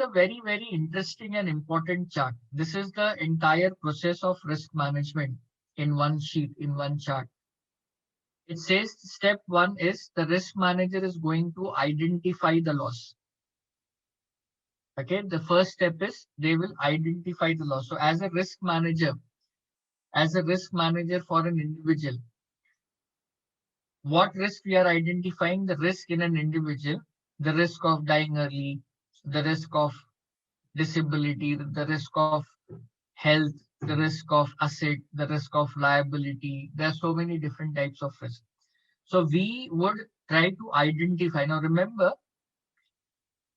a very, very interesting and important chart. This is the entire process of risk management in one sheet, in one chart. It says step one is the risk manager is going to identify the loss. Okay, the first step is they will identify the loss. So as a risk manager for an individual, what risk we are identifying? The risk in an individual, the risk of dying early, the risk of disability, the risk of health, the risk of asset, the risk of liability. There are so many different types of risk. So we would try to identify. Now remember,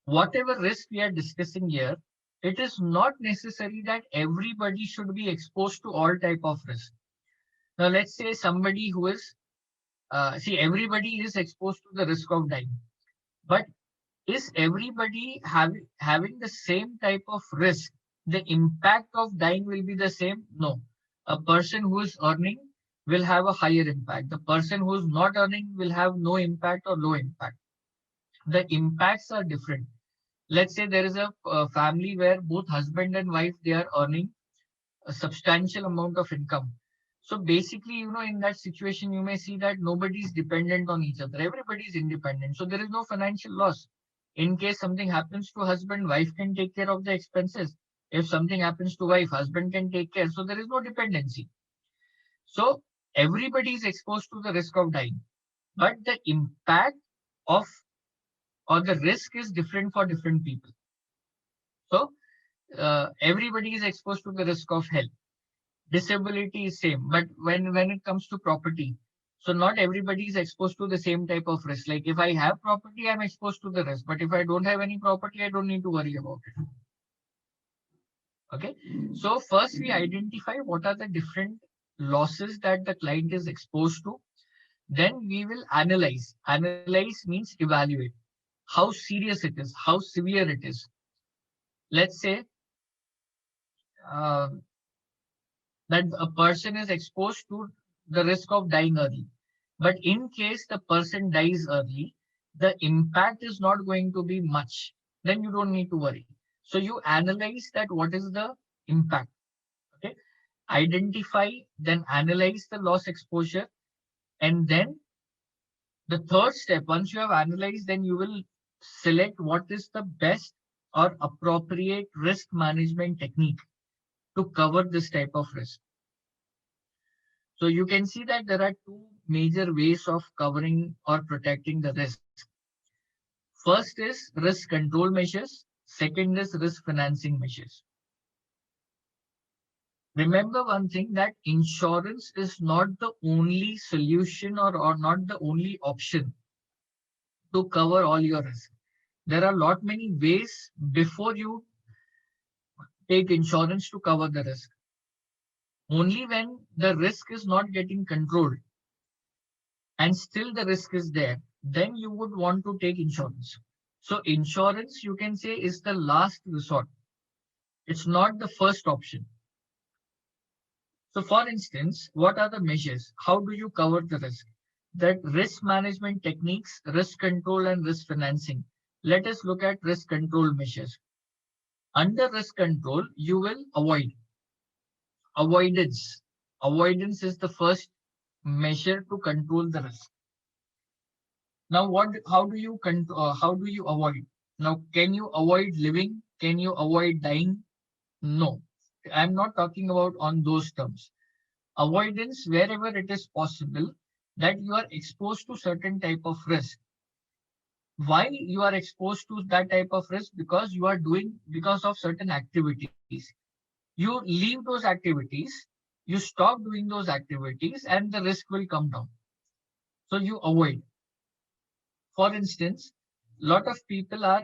whatever risk we are discussing here, it is not necessary that everybody should be exposed to all type of risk. Now let's say somebody who is, everybody is exposed to the risk of dying, but is everybody having the same type of risk? The impact of dying will be the same? No. A person who is earning will have a higher impact. The person who is not earning will have no impact or low impact. The impacts are different. Let's say there is a family where both husband and wife, they are earning a substantial amount of income. So basically, in that situation, you may see that nobody is dependent on each other. Everybody is independent. So there is no financial loss. In case something happens to husband, wife can take care of the expenses. If something happens to wife, husband can take care. So there is no dependency. So everybody is exposed to the risk of dying. But the impact of or the risk is different for different people. So everybody is exposed to the risk of health. Disability is same, but when it comes to property, so not everybody is exposed to the same type of risk. Like if I have property, I'm exposed to the risk, but if I don't have any property, I don't need to worry about it. Okay, so first we identify what are the different losses that the client is exposed to. Then we will analyze. Analyze means evaluate how serious it is, how severe it is. Let's say uh, that a person is exposed to the risk of dying early. But in case the person dies early, the impact is not going to be much. Then you don't need to worry. So you analyze that what is the impact. Okay. Identify, then analyze the loss exposure. And then the third step, once you have analyzed, then you will select what is the best or appropriate risk management technique to cover this type of risk. So you can see that there are two major ways of covering or protecting the risk. First is risk control measures. Second is risk financing measures. Remember one thing, that insurance is not the only solution or not the only option to cover all your risk. There are lot many ways before you take insurance to cover the risk. Only when the risk is not getting controlled and still the risk is there, then you would want to take insurance. So insurance, you can say, is the last resort. It's not the first option. So for instance, what are the measures? How do you cover the risk? That risk management techniques, risk control and risk financing. Let us look at risk control measures. Under risk control, you will avoid. Avoidance. Avoidance is the first measure to control the risk. Now, how do you control? How do you avoid? Now, can you avoid living? Can you avoid dying? No, I'm not talking about on those terms. Avoidance, wherever it is possible, that you are exposed to certain type of risk. Why you are exposed to that type of risk? Because you are doing because of certain activities. You leave those activities, you stop doing those activities, and the risk will come down. So you avoid. For instance, lot of people are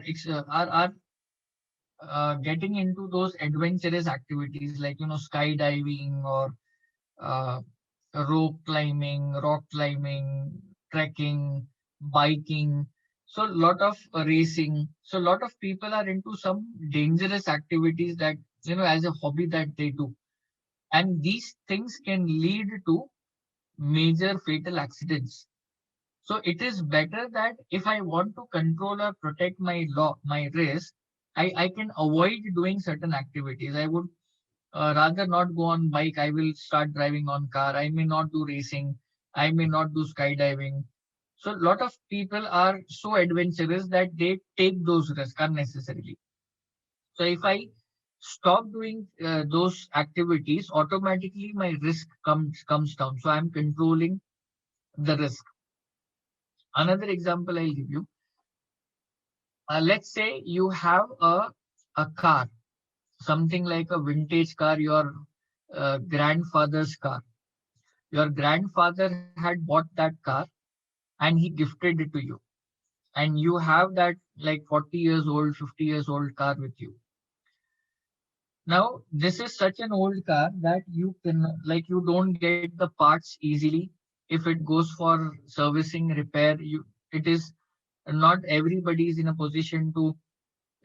getting into those adventurous activities like skydiving or uh, rope climbing, rock climbing, trekking, biking. So lot of racing. So lot of people are into some dangerous activities that as a hobby that they do, and these things can lead to major fatal accidents. So it is better that if I want to control or protect my risk, I can avoid doing certain activities. I would rather not go on bike. I will start driving on car. I may not do racing. I may not do skydiving. So a lot of people are so adventurous that they take those risks unnecessarily. So if I stop doing those activities, automatically my risk comes down. So I'm controlling the risk. Another example I'll give you. Let's say you have a car, something like a vintage car, your grandfather's car. Your grandfather had bought that car and he gifted it to you. And you have that like 40 years old, 50 years old car with you. Now, this is such an old car that you can, like, you don't get the parts easily. If it goes for servicing, repair, it is not everybody is in a position to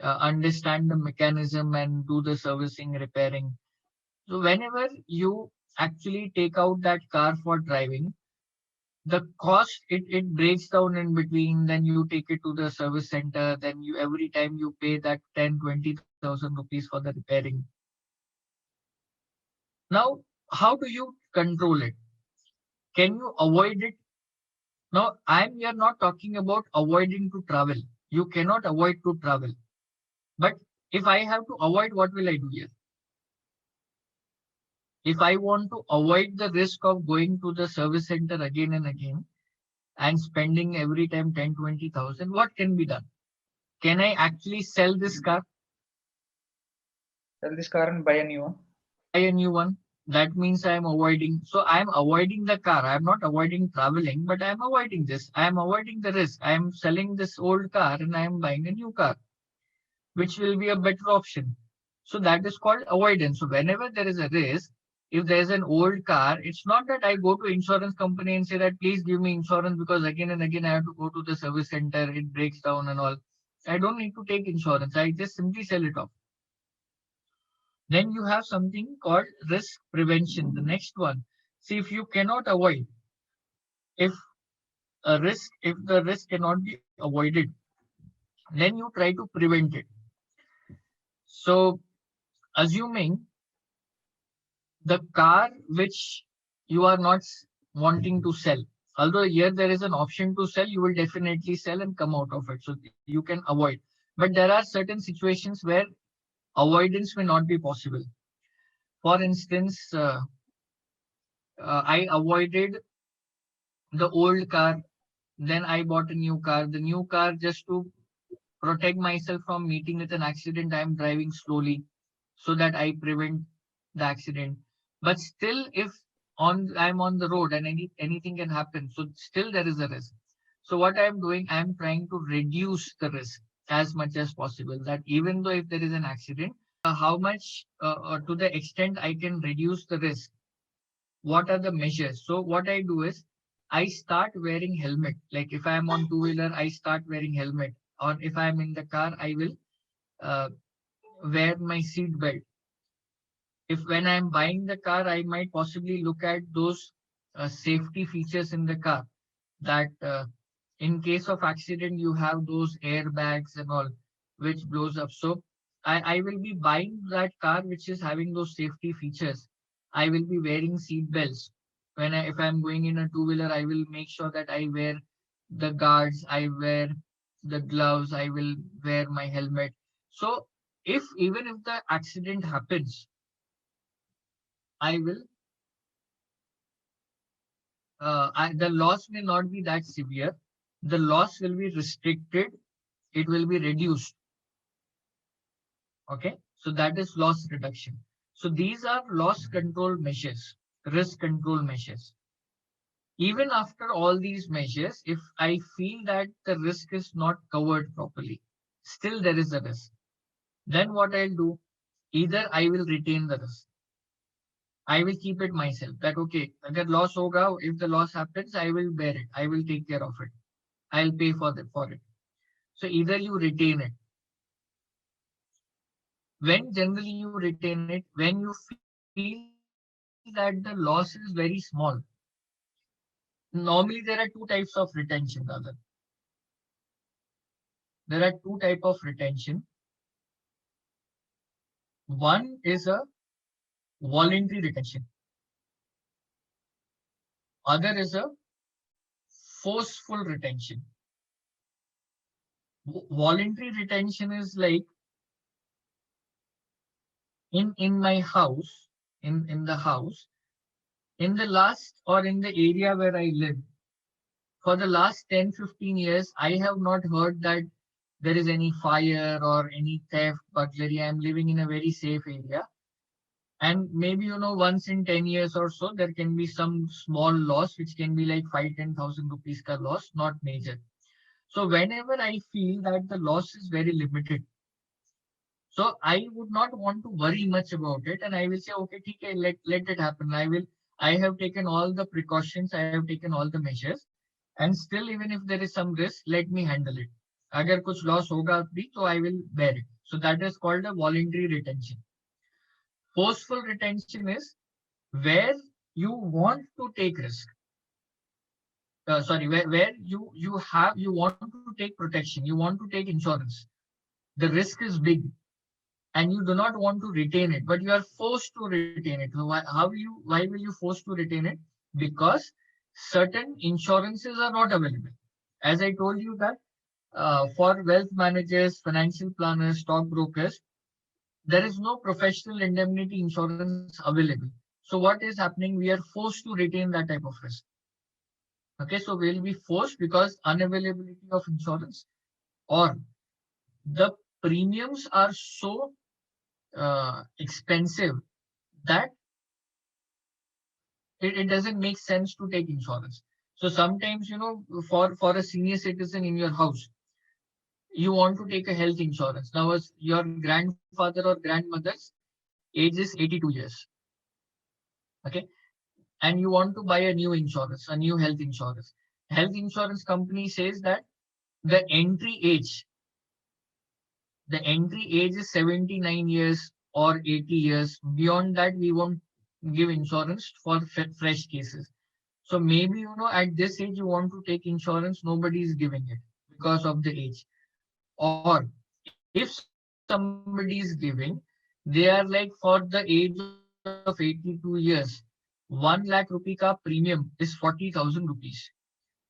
understand the mechanism and do the servicing, repairing. So whenever you actually take out that car for driving, the cost it breaks down in between. Then you take it to the service center. Then you every time you pay that 10-20,000 rupees for the repairing. Now, how do you control it? Can you avoid it? Now, I'm here not talking about avoiding to travel. You cannot avoid to travel. But if I have to avoid, what will I do here? If I want to avoid the risk of going to the service center again and again and spending every time 10-20,000, what can be done? Can I actually sell this car? Sell this car and buy a new one. Buy a new one. That means I am avoiding. So I am avoiding the car. I am not avoiding traveling, but I am avoiding this. I am avoiding the risk. I am selling this old car and I am buying a new car, which will be a better option. So that is called avoidance. So whenever there is a risk, if there is an old car, it's not that I go to insurance company and say that please give me insurance because again and again I have to go to the service center, it breaks down and all. I don't need to take insurance. I just simply sell it off. Then you have something called risk prevention. The next one. See, if you cannot avoid, if if the risk cannot be avoided, then you try to prevent it. So, assuming the car which you are not wanting to sell, although here there is an option to sell, you will definitely sell and come out of it. So you can avoid. But there are certain situations where avoidance may not be possible. For instance, I avoided the old car, then I bought a new car. The new car, just to protect myself from meeting with an accident, I am driving slowly so that I prevent the accident. But still, if I'm on the road and anything can happen, so still there is a risk. So what I'm doing, I'm trying to reduce the risk as much as possible. That even though if there is an accident, how much to the extent I can reduce the risk. What are the measures? So what I do is I start wearing helmet. Like if I'm on two-wheeler, I start wearing helmet. Or if I'm in the car, I will uh, wear my seat belt. If when I'm buying the car, I might possibly look at those safety features in the car that in case of accident, you have those airbags and all, which blows up. So I will be buying that car which is having those safety features. I will be wearing seat belts. If I'm going in a two-wheeler, I will make sure that I wear the guards, I wear the gloves, I will wear my helmet. So if even if the accident happens, I will the loss may not be that severe. The loss will be restricted. It will be reduced. Okay. So that is loss reduction. So these are loss control measures, risk control measures. Even after all these measures, if I feel that the risk is not covered properly, still there is a risk. Then what I'll do, either I will retain the risk. I will keep it myself that, okay, agar loss hoga, if the loss happens, I will bear it. I will take care of it. I'll pay for it. So either you retain it. When generally you retain it, when you feel that the loss is very small. Normally there are two types of retention, rather. There are two types of retention. One is a voluntary retention. Other is a forceful retention. Voluntary retention is like in my house, in the house, in the last or in the area where I live, for the last 10-15 years, I have not heard that there is any fire or any theft, burglary. I am living in a very safe area. And maybe, once in 10 years or so, there can be some small loss, which can be like 5-10,000 rupees ka loss, not major. So whenever I feel that the loss is very limited, so I would not want to worry much about it. And I will say, okay, okay, let it happen. I have taken all the precautions. I have taken all the measures. And still, even if there is some risk, let me handle it. Agar kuch loss hoga bhi, so I will bear it. So that is called a voluntary retention. Forceful retention is where you want to take risk. Sorry, where you want to take protection, you want to take insurance. The risk is big and you do not want to retain it, but you are forced to retain it. So why will you force to retain it? Because certain insurances are not available. As I told you that for wealth managers, financial planners, stockbrokers, there is no professional indemnity insurance available. So what is happening? We are forced to retain that type of risk. Okay, so we'll be forced because unavailability of insurance or the premiums are so expensive that it doesn't make sense to take insurance. So sometimes, for a senior citizen in your house, you want to take a health insurance. Now, as your grandfather or grandmother's age is 82 years, okay, and you want to buy a new insurance, a new health insurance. Health insurance company says that the entry age, the entry age is 79 years or 80 years. Beyond that, we won't give insurance for fresh cases. So maybe, at this age, you want to take insurance, nobody is giving it because of the age. Or if somebody is giving, they are like for the age of 82 years, 1 lakh rupee ka premium is 40,000 rupees.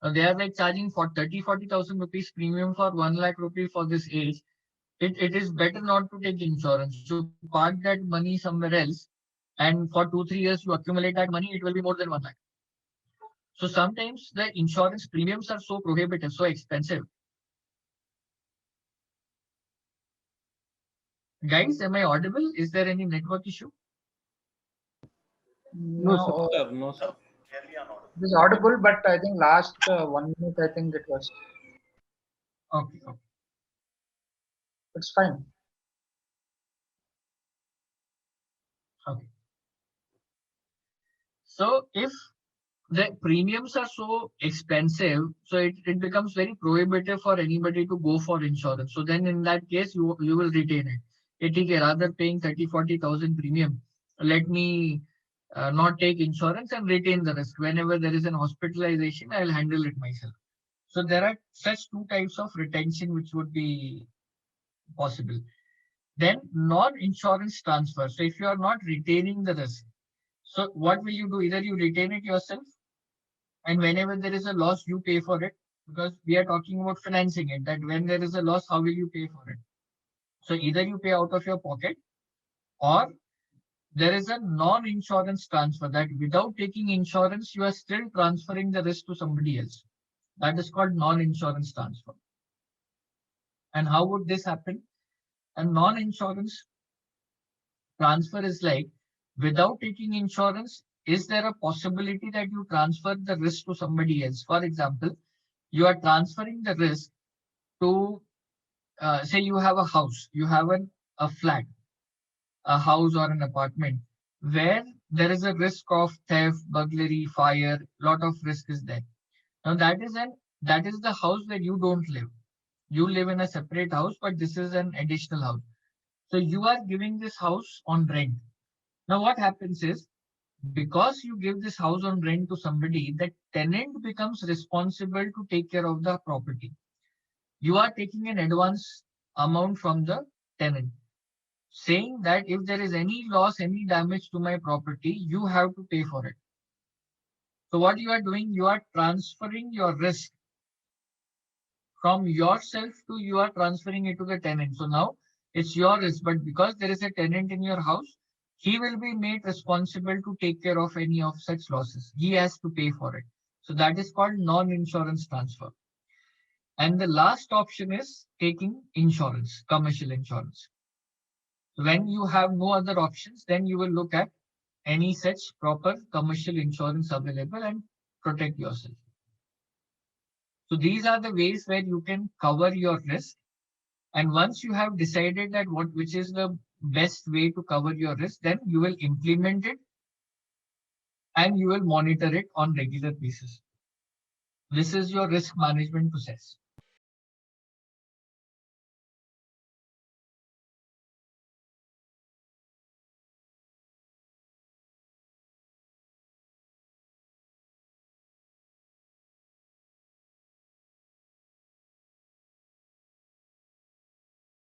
They are like charging for 40,000 rupees premium for 1 lakh rupee for this age. It is better not to take insurance. You park that money somewhere else, and for 2-3 years you accumulate that money, it will be more than 1 lakh. So sometimes the insurance premiums are so prohibitive, so expensive. Guys, am I audible? Is there any network issue? No, No, sir. No, sir. it is audible, but I think last 1 minute, I think it was. Okay, okay, It's fine. okay. So if the premiums are so expensive, so it becomes very prohibitive for anybody to go for insurance. So then in that case, you will retain it. Okay, rather paying 30-40,000 premium, let me not take insurance and retain the risk. Whenever there is an hospitalization, I'll handle it myself. So there are such two types of retention which would be possible. Then non-insurance transfer. So if you are not retaining the risk, so what will you do? Either you retain it yourself, and whenever there is a loss, you pay for it, because we are talking about financing it. That when there is a loss, how will you pay for it? So either you pay out of your pocket, or there is a non-insurance transfer, that without taking insurance, you are still transferring the risk to somebody else. That is called non-insurance transfer. And how would this happen? A non-insurance transfer is like, without taking insurance, is there a possibility that you transfer the risk to somebody else? For example, you are transferring the risk to, say you have a house, you have a flat, a house or an apartment, where there is a risk of theft, burglary, fire, lot of risk is there. Now that is the house where you don't live. You live in a separate house, but this is an additional house. So you are giving this house on rent. Now what happens is, because you give this house on rent to somebody, the tenant becomes responsible to take care of the property. You are taking an advance amount from the tenant. saying that if there is any loss, any damage to my property, you have to pay for it. So what you are doing, you are transferring your risk from yourself to you are transferring it to the tenant. So now it's your risk, but because there is a tenant in your house, he will be made responsible to take care of any of such losses. He has to pay for it. So that is called non-insurance transfer. And the last option is taking insurance, commercial insurance. When you have no other options, then you will look at any such proper commercial insurance available and protect yourself. So these are the ways where you can cover your risk. And once you have decided that which is the best way to cover your risk, then you will implement it and you will monitor it on regular basis. This is your risk management process.